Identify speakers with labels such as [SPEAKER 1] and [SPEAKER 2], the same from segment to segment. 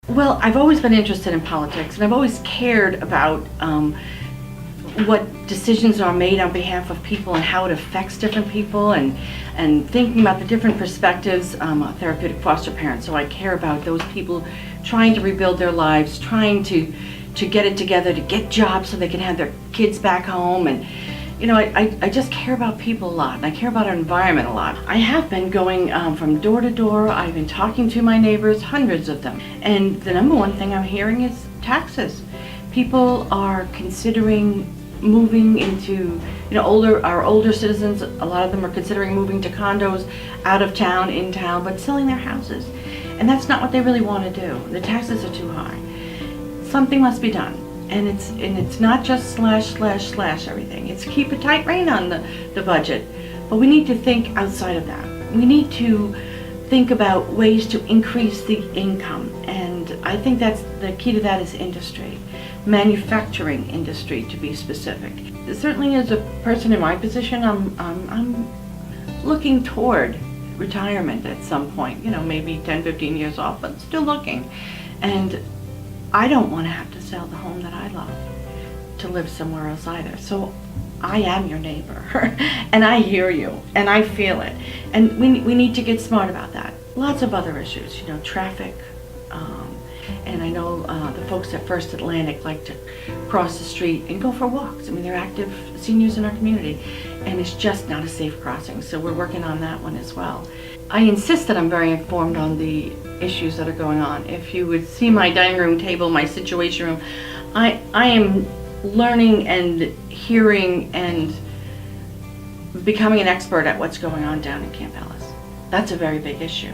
[SPEAKER 1] Well, I've always been interested in politics, and I've always cared about what decisions are made on behalf of people and how it affects different people, and thinking about the different perspectives. I'm a therapeutic foster parent, so I care about those people trying to rebuild their lives, trying to get it together, to get jobs so they can have their kids back home. And I just care about people a lot, and I care about our environment a lot. I have been going from door to door. I've been talking to my neighbors, hundreds of them, and the number one thing I'm hearing is taxes. People are considering moving into, our older citizens, a lot of them are considering moving to condos out of town, in town, but selling their houses. And that's not what they really want to do. The taxes are too high. Something must be done. And it's not just slash everything. It's keep a tight rein on the budget. But we need to think outside of that. We need to think about ways to increase the income. And I think that's the key to that is industry. Manufacturing industry, to be specific. Certainly as a person in my position, I'm looking toward retirement at some point, maybe 10, 15 years off, but still looking. And I don't want to have to sell the home that I love to live somewhere else either. So I am your neighbor, and I hear you, and I feel it. And we need to get smart about that. Lots of other issues, traffic, and I know the folks at First Atlantic like to cross the street and go for walks. I mean, they're active seniors in our community, and it's just not a safe crossing, so we're working on that one as well. I insist that I'm very informed on the issues that are going on. If you would see my dining room table, my situation room, I am learning and hearing and becoming an expert at what's going on down in Camp Ellis. That's a very big issue.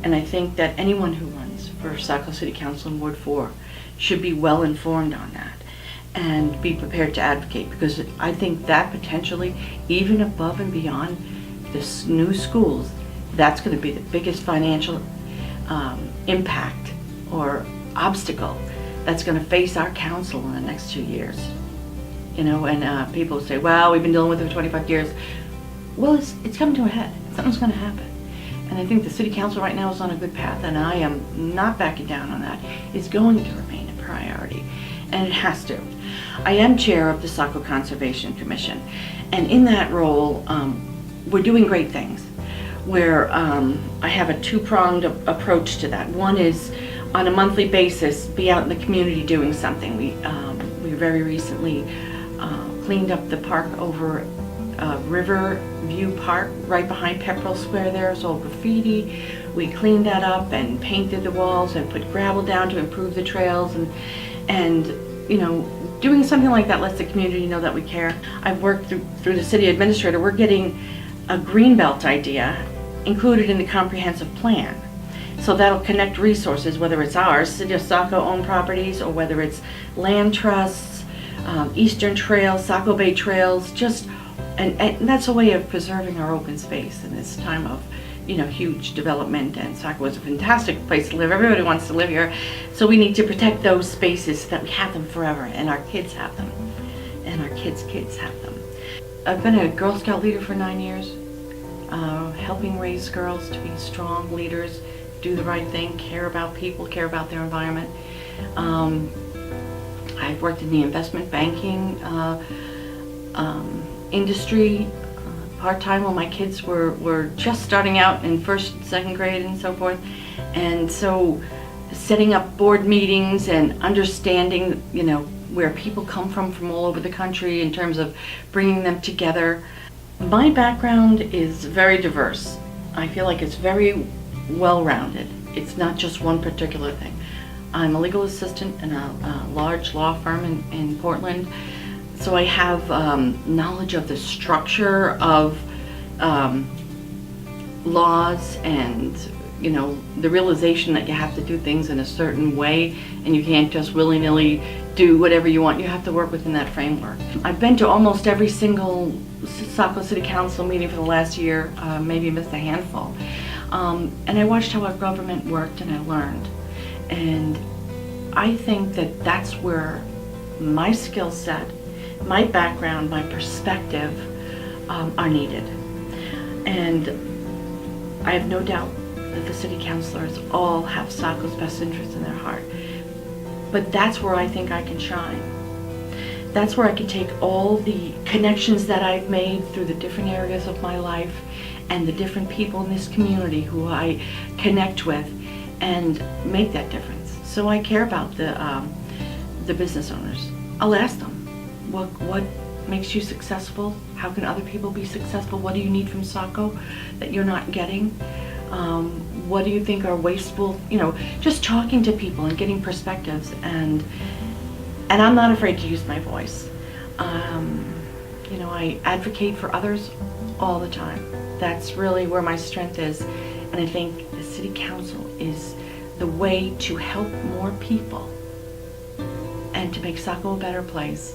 [SPEAKER 1] And I think that anyone who runs for Saco City Council in Ward 4 should be well informed on that and be prepared to advocate, because I think that potentially, even above and beyond this new schools, that's going to be the biggest financial impact or obstacle that's going to face our council in the next 2 years. And people say, well, we've been dealing with it for 25 years. Well, it's coming to a head. Something's going to happen. And I think the city council right now is on a good path, and I am not backing down on that. It's going to remain a priority, and it has to. I am chair of the Saco Conservation Commission, and in that role, we're doing great things. Where I have a two-pronged approach to that. One is on a monthly basis, be out in the community doing something. We very recently cleaned up the park over River View Park, right behind Pepperell Square. There's all graffiti. We cleaned that up and painted the walls and put gravel down to improve the trails, and doing something like that lets the community know that we care. I've worked through the city administrator. We're getting a greenbelt idea included in the comprehensive plan. So that'll connect resources, whether it's ours, City of Saco owned properties, or whether it's land trusts, Eastern Trails, Saco Bay Trails, and that's a way of preserving our open space in this time of, huge development. And Saco is a fantastic place to live. Everybody wants to live here. So we need to protect those spaces so that we have them forever, and our kids have them, and our kids' kids have them. I've been a Girl Scout leader for 9 years, helping raise girls to be strong leaders, do the right thing, care about people, care about their environment. I've worked in the investment banking industry part-time when my kids were just starting out in first, second grade and so forth. And so setting up board meetings and understanding, where people come from all over the country in terms of bringing them together. My background is very diverse. I feel like it's very well-rounded. It's not just one particular thing. I'm a legal assistant in a large law firm in Portland, so I have knowledge of the structure of laws and the realization that you have to do things in a certain way, and you can't just willy-nilly do whatever you want. You have to work within that framework. I've been to almost every single Saco City Council meeting for the last year, maybe missed a handful. And I watched how our government worked, and I learned. And I think that that's where my skill set, my background, my perspective are needed. And I have no doubt that the city councilors all have Saco's best interest in their heart. But that's where I think I can shine. That's where I can take all the connections that I've made through the different areas of my life and the different people in this community who I connect with and make that difference. So I care about the business owners. I'll ask them, what makes you successful? How can other people be successful? What do you need from Saco that you're not getting? What do you think are wasteful? You know, just talking to people and getting perspectives, and I'm not afraid to use my voice. You know, I advocate for others all the time. That's really where my strength is, and I think the city council is the way to help more people and to make Saco a better place.